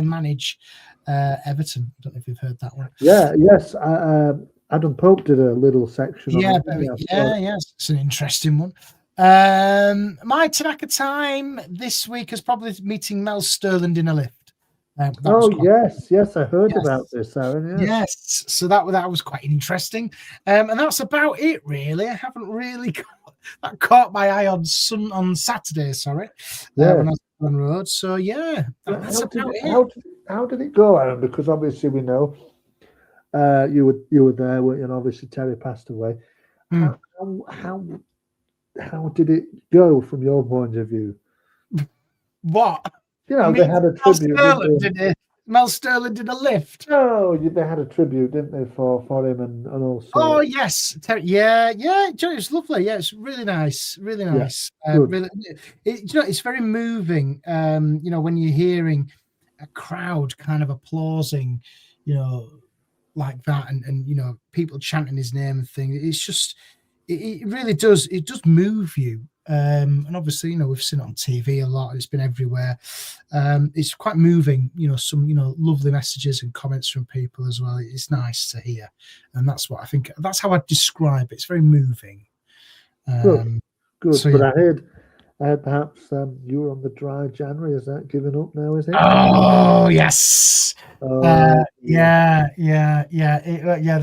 manage Everton. I don't know if you've heard that one. Yes. Adam Pope did a little section. Yes, it's an interesting one. My Tanaka time this week is probably meeting Mel Sterling in a lift. Yes, I heard about this, Aaron. Yes, so that was quite interesting, and that's about it, really. I haven't really that caught my eye on Saturday. Sorry, when I was on the road. So that's about it. How did it go, Aaron? Because obviously we know you were there, weren't you? And obviously Terry passed away. How did it go from your point of view? What? They had a tribute. Mel Sterling did a lift. No, they had a tribute, didn't they, for him and also. Oh yes, it was lovely. Yeah, it's really nice, really nice. Really, it's very moving. When you're hearing a crowd kind of applauding, like that, and people chanting his name and things. It's just. It really does. It does move you, and obviously, we've seen it on TV a lot. It's been everywhere. It's quite moving. Some lovely messages and comments from people as well. It's nice to hear, and that's what I think. That's how I describe it. It's very moving. Good. So, but I heard perhaps you were on the dry January. Is that given up now? Is it? Oh yes. The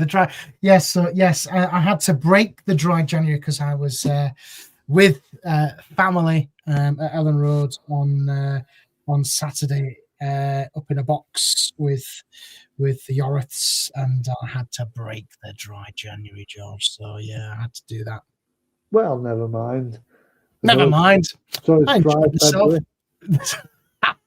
dry. Yes. So yes, I had to break the dry January because I was with family at Ellen Road on Saturday up in a box with the Yoriths, and I had to break the dry January, George. So I had to do that. Well, never mind. Never mind. So I enjoyed myself.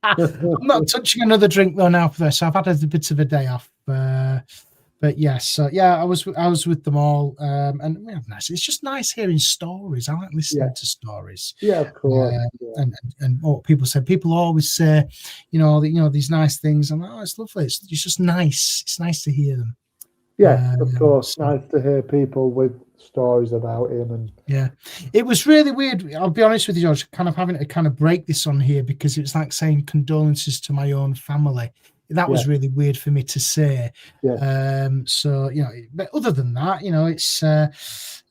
I'm not touching another drink though now for this. So I've had a bit of a day off. But yes, I was with them all, and we have nice. It's just nice hearing stories. I like listening to stories. Yeah, of course. And what people say. People always say, these nice things, and it's lovely. It's just nice. It's nice to hear them. Yeah, of course. Nice to hear people with stories about him. And it was really weird. I'll be honest with you, George, kind of having to kind of break this on here because it's like saying condolences to my own family. That was really weird for me to say. So but other than that, it's it's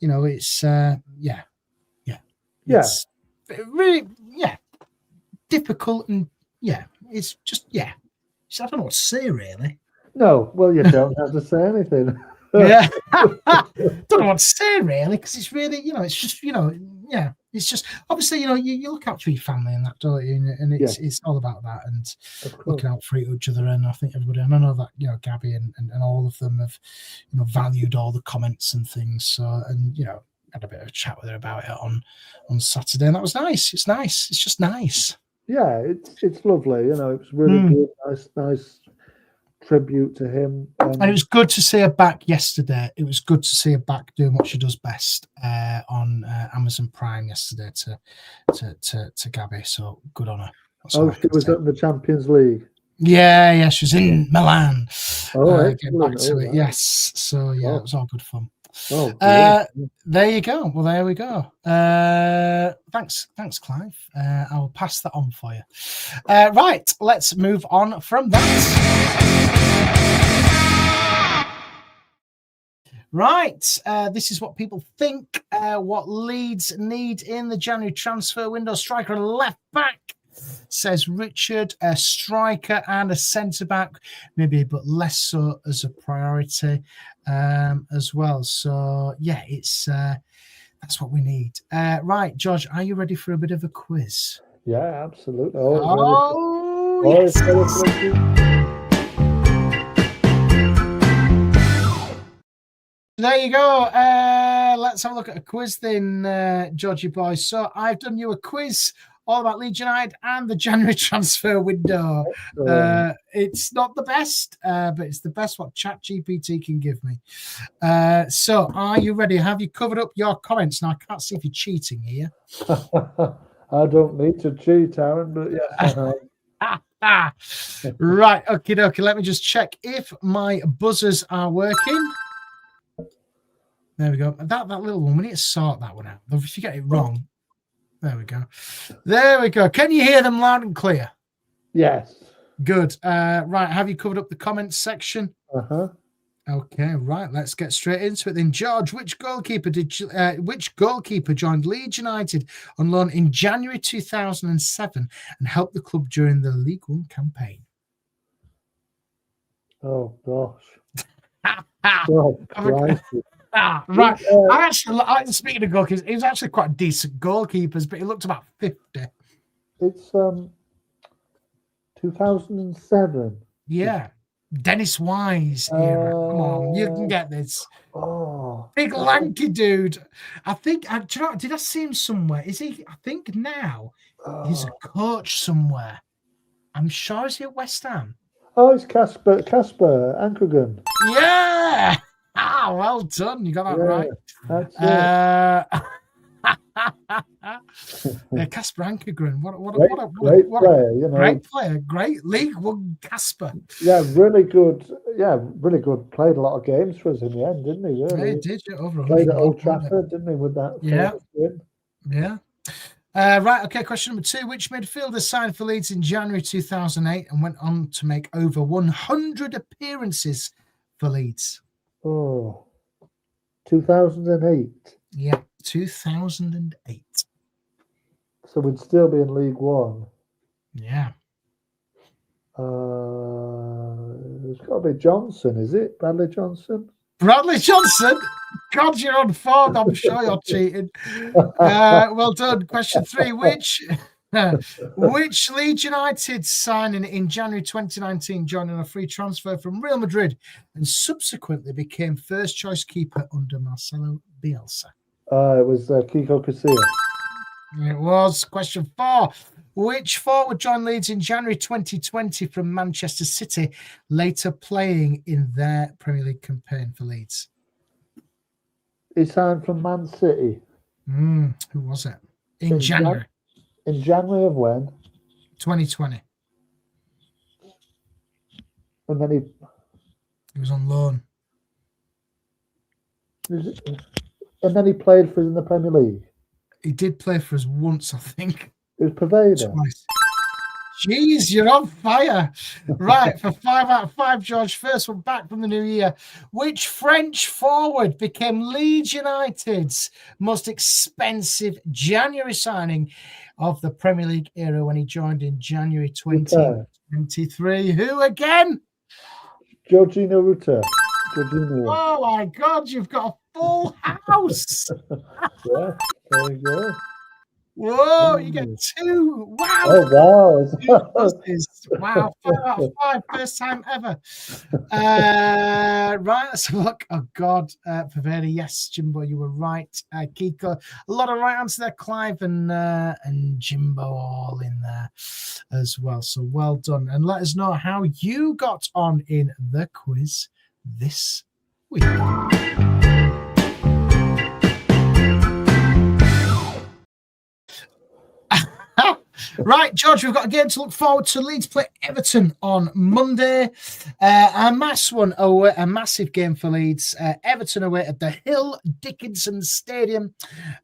really difficult, and it's just I don't know what to say really. No, well, you don't have to say anything. Don't know what to say really, because it's really, it's just, it's just obviously, you look out for your family and that, don't you? And it's all about that and looking out for each other. And I think everybody, and I know that, Gabby and all of them have, valued all the comments and things. So, and, had a bit of a chat with her about it on Saturday, and that was nice. It's nice. It's just nice. Yeah, it's lovely. It was really good. Nice tribute to him, and it was good to see her back yesterday. It was good to see her back doing what she does best on Amazon Prime yesterday to Gabby. So good on her. She was at the Champions League. Yeah, she was in Milan. Getting back to it. Right. Yes, so it was all good fun. There you go. Well, there we go. Thanks, Clive. I will pass that on for you. Right, let's move on from that. Right, this is what people think. What Leeds need in the January transfer window: striker and left back. says Richard. A striker and a centre-back, maybe, but less so as a priority as well. So, yeah, it's that's what we need. Right, George, are you ready for a bit of a quiz? Yeah, absolutely. Yes. There you go. Let's have a look at a quiz then, Georgie boy. So I've done you a quiz all about Leeds United and the January transfer window. It's not the best, but it's the best what ChatGPT can give me. So are you ready? Have you covered up your comments? Now, I can't see if you're cheating here. I don't need to cheat, Aaron, but yes, I have. Right, okay. Let me just check if my buzzers are working. There we go. That little one, we need to sort that one out. If you get it wrong, there we go. There we go. Can you hear them loud and clear? Yes. Good. Right, have you covered up the comments section? Uh-huh. Okay, right. Let's get straight into it then. George, which goalkeeper joined Leeds United on loan in January 2007 and helped the club during the League One campaign? Oh gosh. Oh, Christ. Right. Speaking of goalkeepers, he was actually quite decent goalkeepers, but he looked about 50. It's 2007. Yeah. Dennis Wise era. Come on, you can get this. Oh, big lanky dude. I think. Do you know? Did I see him somewhere? Is he? I think now he's a coach somewhere. I'm sure he's at West Ham. Oh, it's Casper Ankergren. Yeah. Well done. You got that right. That's it. Yeah, Casper Ankergren. What a great player, you know. Great player. Great League One Casper. Yeah, really good. Yeah, really good. Played a lot of games for us in the end, didn't he? Really? Yeah, he did. Over played at Old Trafford, didn't he? With that. Yeah. Win. Yeah. Right. Okay. Question number 2. Which midfielder signed for Leeds in January 2008 and went on to make over 100 appearances for Leeds? Oh, 2008. Yeah, 2008. So we'd still be in League One. Yeah. It's got to be Johnson, is it? Bradley Johnson? Bradley Johnson? God, you're on form. I'm sure you're cheating. Well done. Question 3. Which Leeds United signing in January 2019 joined on a free transfer from Real Madrid and subsequently became first choice keeper under Marcelo Bielsa? It was Kiko Casilla. It was. Question 4. Which forward joined Leeds in January 2020 from Manchester City, later playing in their Premier League campaign for Leeds? He signed from Man City. Who was it? In January. In January of when? 2020. And then he was on loan. And then he played for us in the Premier League. He did play for us once, I think. It was Pervader. Twice. Jeez, you're on fire. Right, for 5 out of 5, George. First one back from the new year. Which French forward became Leeds United's most expensive January signing of the Premier League era when he joined in January 2023? Who again? Jorginho Rutter. Oh my God, you've got a full house. Yeah, there you go. Whoa, you get 2. Wow. Oh, wow. Wow, 5 out of 5. First time ever. Right, let's have a look. Oh, God. Paveri, yes, Jimbo, you were right. Kiko, a lot of right answers there. Clive and Jimbo all in there as well. So well done. And let us know how you got on in the quiz this week. Right, George, we've got a game to look forward to. Leeds play Everton on Monday. A massive game for Leeds. Everton away at the Hill Dickinson Stadium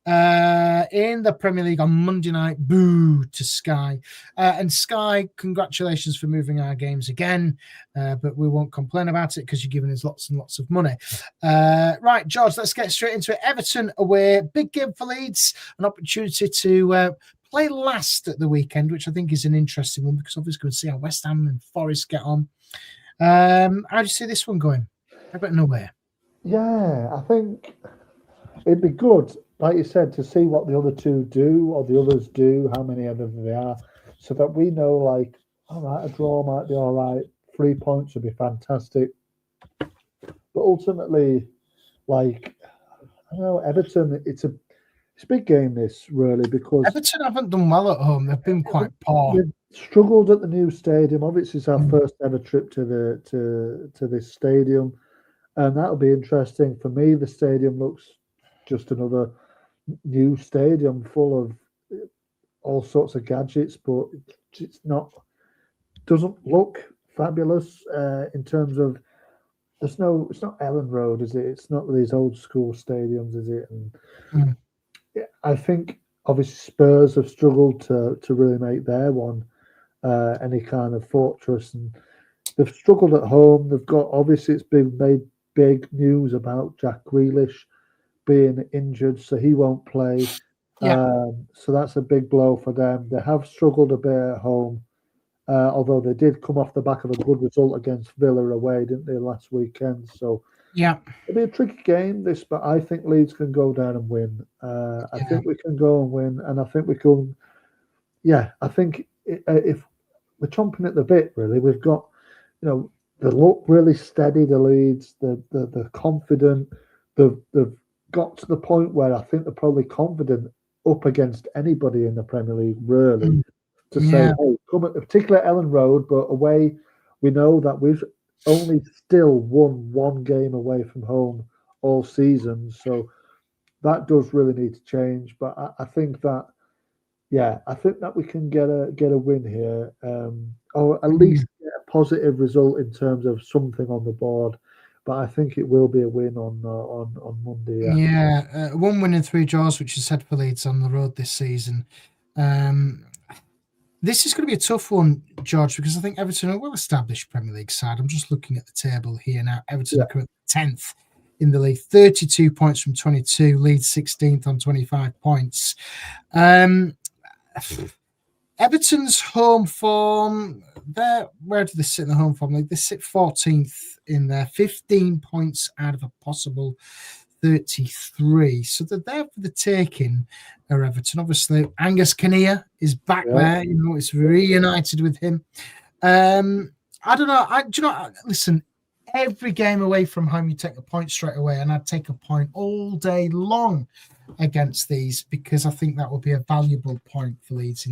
in the Premier League on Monday night. Boo to Sky. And Sky, congratulations for moving our games again, but we won't complain about it because you're giving us lots and lots of money. Right, George, let's get straight into it. Everton away, big game for Leeds, an opportunity to play last at the weekend, which I think is an interesting one because obviously we'll see how West Ham and Forest get on. How do you see this one going? I got nowhere. Yeah, I think it'd be good, like you said, to see what the other two do or the others do, how many of them there are, so that we know, like, all right, a draw might be all right, 3 points would be fantastic. But ultimately, like, I don't know, Everton, it's a big game, this, really, because Everton haven't done well at home. They've been quite poor. they've struggled at the new stadium. Obviously, it's our first ever trip to this stadium, and that'll be interesting. For me, the stadium looks just another new stadium full of all sorts of gadgets, but it's not, doesn't look fabulous in terms of, it's not Ellen Road, is it? It's not these old school stadiums, is it? And I think obviously Spurs have struggled to really make their one any kind of fortress, and they've struggled at home. They've got, obviously, it's been made big news about Jack Grealish being injured, so he won't play. So that's a big blow for them. They have struggled a bit at home, although they did come off the back of a good result against Villa away, didn't they, last weekend? So yeah, it'll be a tricky game, this, but I think Leeds can go down and win. I think we can go and win, and I think we can. Yeah, I think if we're chomping at the bit, really, we've got, they look really steady. The Leeds, they're confident. They've got to the point where I think they're probably confident up against anybody in the Premier League, really, to say, hey, come at, particularly at Ellen Road, but away, we know that we've only still won one game away from home all season, so that does really need to change. But I think that, I think that we can get a win here, or at least get a positive result in terms of something on the board. But I think it will be a win on Monday. Yeah, 1 win and 3 draws, which is said for Leeds on the road this season. This is going to be a tough one, George, because I think Everton are a well-established Premier League side. I'm just looking at the table here now. Everton are currently 10th in the league, 32 points from 22. Leeds 16th on 25 points. Everton's home form, where do they sit in the home form? Like, they sit 14th in there, 15 points out of a possible 33. So they're there for the taking, Everton. Obviously, Angus Kinnear is back there. It's reunited with him. I don't know. Listen, every game away from home, you take a point straight away, and I'd take a point all day long against these, because I think that will be a valuable point for Leeds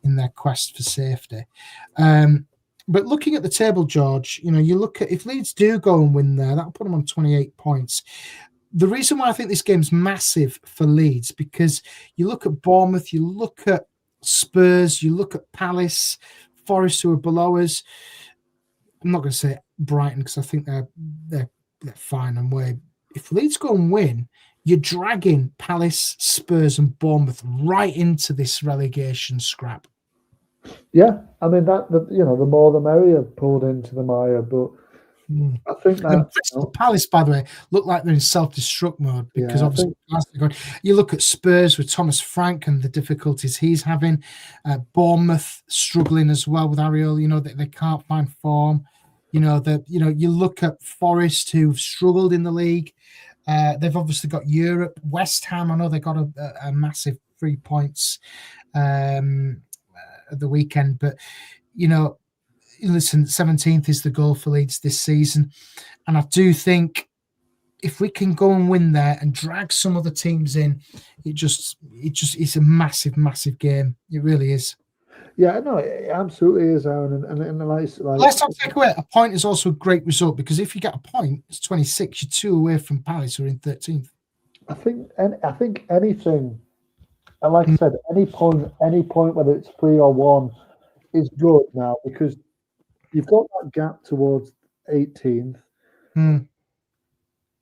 in their quest for safety. But looking at the table, George, you look at, if Leeds do go and win there, that'll put them on 28 points. The reason why I think this game's massive for Leeds, because you look at Bournemouth, you look at Spurs, you look at Palace, Forest, who are below us. I'm not going to say Brighton, because I think they're fine and way. If Leeds go and win, you're dragging Palace, Spurs, and Bournemouth right into this relegation scrap. Yeah, I mean, the more the merrier, pulled into the mire, but I think that Palace, by the way, look like they're in self-destruct mode, because obviously you look at Spurs with Thomas Frank and the difficulties he's having. Bournemouth struggling as well with Ariola. They can't find form. You look at Forest, who've struggled in the league. They've obviously got Europe. West Ham, I know they got a massive 3 points at the weekend, but listen, 17th is the goal for Leeds this season, and I do think if we can go and win there and drag some other teams in, it's a massive game. It really is. Yeah, no, it absolutely is, Aaron. And let's not take away, a point is also a great result, because if you get a point, it's 26. You're 2 away from Palace, who are in 13th. I think anything, and like I said, any point, whether it's 3 or 1, is good now, because you've got that gap towards 18th. And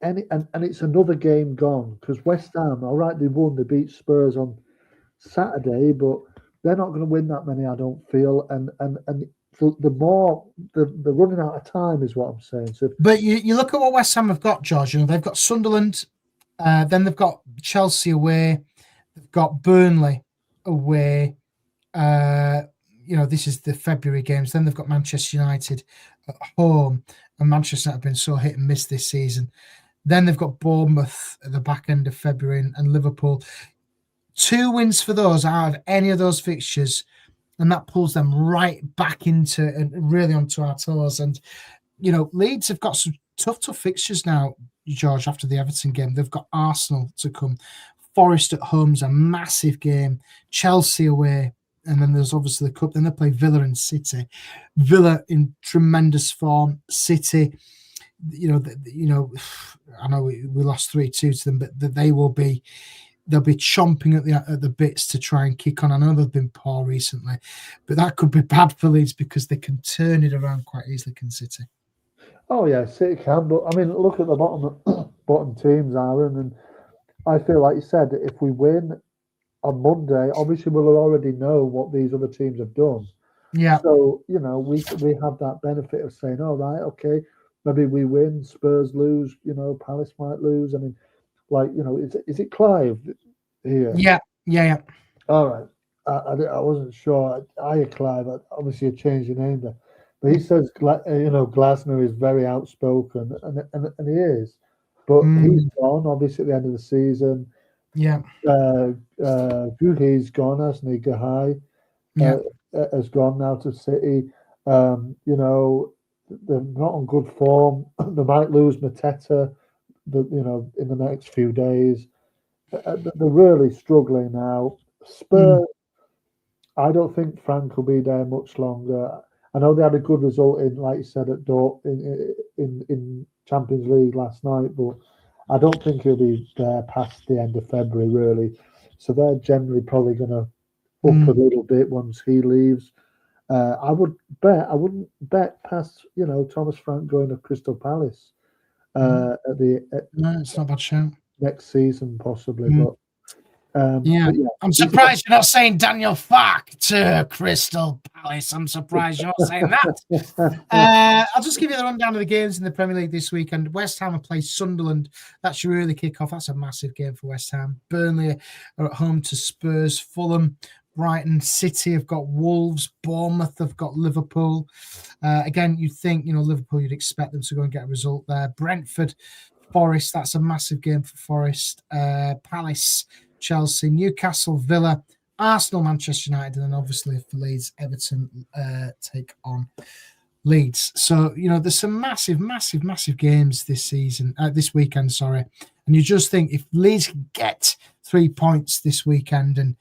it's another game gone, because West Ham, all right, they won, they beat Spurs on Saturday, but they're not going to win that many, I don't feel. And the more they're running out of time, is what I'm saying. So, but you look at what West Ham have got, George. They've got Sunderland, then they've got Chelsea away, they've got Burnley away, This is the February games. Then they've got Manchester United at home, and Manchester United have been so hit and miss this season. Then they've got Bournemouth at the back end of February and Liverpool. 2 wins for those out of any of those fixtures, and that pulls them right back into and really onto our toes. And Leeds have got some tough fixtures now, George. After the Everton game, they've got Arsenal to come. Forest at home's a massive game. Chelsea away, and then there's obviously the cup. Then they play Villa and City. Villa in tremendous form. City, I know we lost 3-2 to them, but they'll be chomping at the bits to try and kick on. I know they've been poor recently, but that could be bad for Leeds because they can turn it around quite easily, can City? Oh yeah, City can, but I mean, look at the bottom teams, Aaron, and I feel like you said, if we win on Monday, obviously we'll already know what these other teams have done. Yeah. So we have that benefit of saying, all right, okay, maybe we win, Spurs lose, Palace might lose. I mean, is it Clive here? Yeah. All right. I wasn't sure. I Clive. Obviously, you changed your name there, but he says Glasner is very outspoken, and he is. But he's gone, obviously, at the end of the season. Yeah. Guhi's gone, hasn't he? Gahai has gone now to City. They're not on good form. They might lose Mateta, in the next few days. They're really struggling now. Spurs, I don't think Frank will be there much longer. I know they had a good result in, like you said, at in Champions League last night, but I don't think he'll be there past the end of February, really. So they're generally probably going to up a little bit once he leaves. I wouldn't bet past, Thomas Frank going to Crystal Palace No, it's not a bad show. Next season, possibly. But I'm surprised you're not saying Daniel Farke to Crystal Palace. I'm surprised you're not saying that. I'll just give you the rundown of the games in the Premier League this weekend. West Ham will play Sunderland. That should really kick off. That's a massive game for West Ham. Burnley are at home to Spurs. Fulham, Brighton, City have got Wolves. Bournemouth have got Liverpool. Again, you'd think, Liverpool, you'd expect them to go and get a result there. Brentford, Forest, that's a massive game for Forest. Palace, Chelsea, Newcastle, Villa, Arsenal, Manchester United, and then obviously for Leeds, Everton take on Leeds. So, there's some massive games this weekend, and you just think if Leeds can get 3 points this weekend, and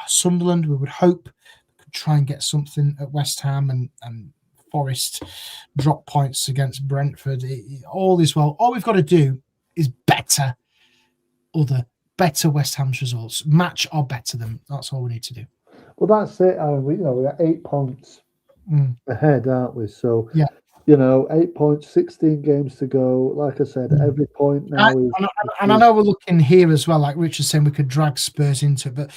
Sunderland, we would hope, could try and get something at West Ham, and Forest drop points against Brentford. All is well. All we've got to do is better West Ham's results. Match or better them. That's all we need to do. Well, that's it. We're 8 points ahead, aren't we? So, 8 points, 16 games to go. Like I said, every point now is... And I know we're looking here as well, like Richard's saying, we could drag Spurs into it, but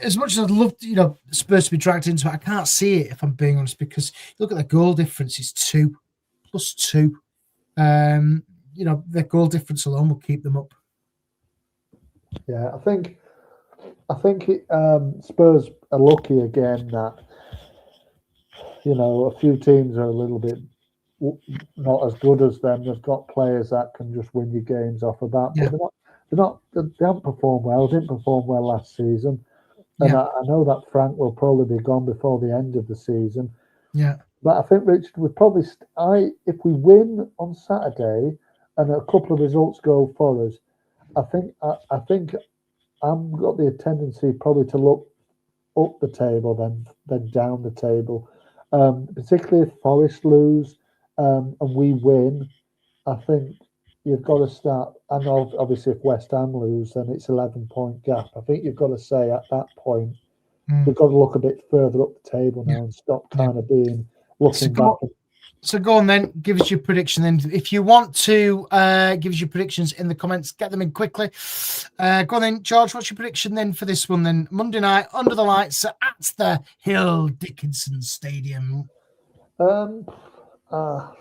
as much as I'd love, Spurs to be dragged into it, I can't see it, if I'm being honest, because look at the goal difference, it's 2 plus 2. Their goal difference alone will keep them up. Yeah, I think Spurs are lucky again that a few teams are a little bit not as good as them. They've got players that can just win your games off of that, but they haven't performed well. They didn't perform well last season, and I know that Frank will probably be gone before the end of the season. Yeah, but I think Richard would probably if we win on Saturday and a couple of results go for us, I think I've got the tendency probably to look up the table than down the table, particularly if Forest lose and we win. I think you've got to start, and obviously if West Ham lose, then it's 11-point gap. I think you've got to say at that point we've got to look a bit further up the table now and stop kind of being looking back. So go on then, give us your prediction then. If you want to give us your predictions in the comments, get them in quickly. Go on then, George, what's your prediction then for this one then? Monday night, under the lights at the Hill Dickinson Stadium. I'm going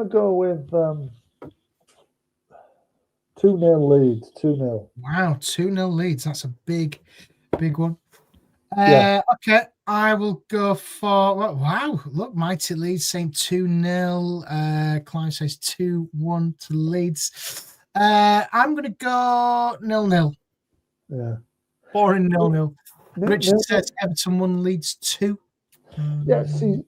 to go with 2-0 Leeds, 2-0. Wow, 2-0 Leeds. That's a big big one. Yeah. Okay, I will go for. Wow, look, Mighty Leeds saying 2-0. Clive says 2-1 to Leeds. I'm going to go 0-0. Yeah. Boring 0-0. Richard 0-0. says Everton 1, Leeds 2. Yeah, see,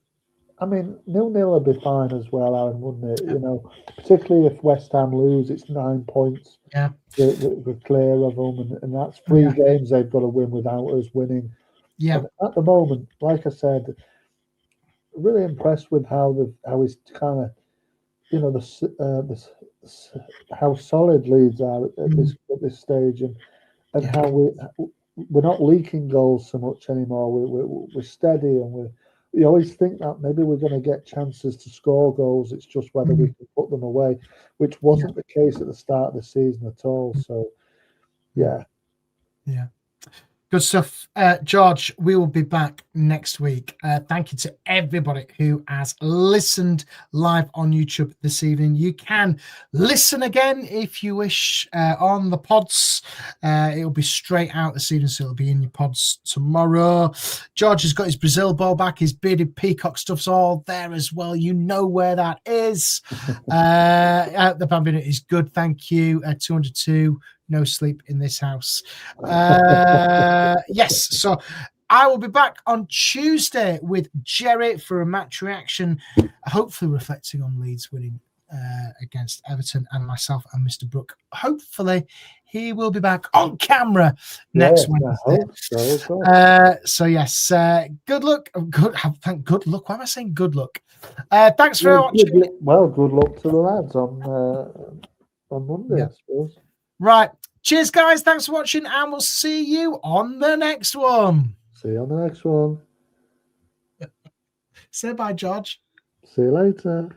I mean, 0-0 would be fine as well, Aaron, wouldn't it? You know, particularly if West Ham lose, it's 9 points. Yeah. We're clear of them, and that's 3 games they've got to win without us winning. Yeah. And at the moment, like I said, really impressed with how he's kind of, you know, how solid Leeds are at this stage, and how we're not leaking goals so much anymore. We're steady, and we always think that maybe we're going to get chances to score goals. It's just whether we can put them away, which wasn't the case at the start of the season at all. So, yeah. Good stuff. George, we will be back next week. Thank you to everybody who has listened live on YouTube this evening. You can listen again if you wish on the pods. It'll be straight out this evening, so it'll be in your pods tomorrow. George has got his Brazil ball back. His bearded peacock stuff's all there as well. You know where that is. The Bambino is good. Thank you. 202. No sleep in this house. Yes, so I will be back on Tuesday with Jerry for a match reaction, hopefully reflecting on Leeds winning against Everton, and myself and Mr. Brook. Hopefully he will be back on camera next Wednesday. So yes, good luck. Good luck. Why am I saying good luck? Thanks for watching. Good luck to the lads on Monday, I suppose. Right. Cheers, guys. Thanks for watching, and we'll see you on the next one. See you on the next one. Say bye, George. See you later.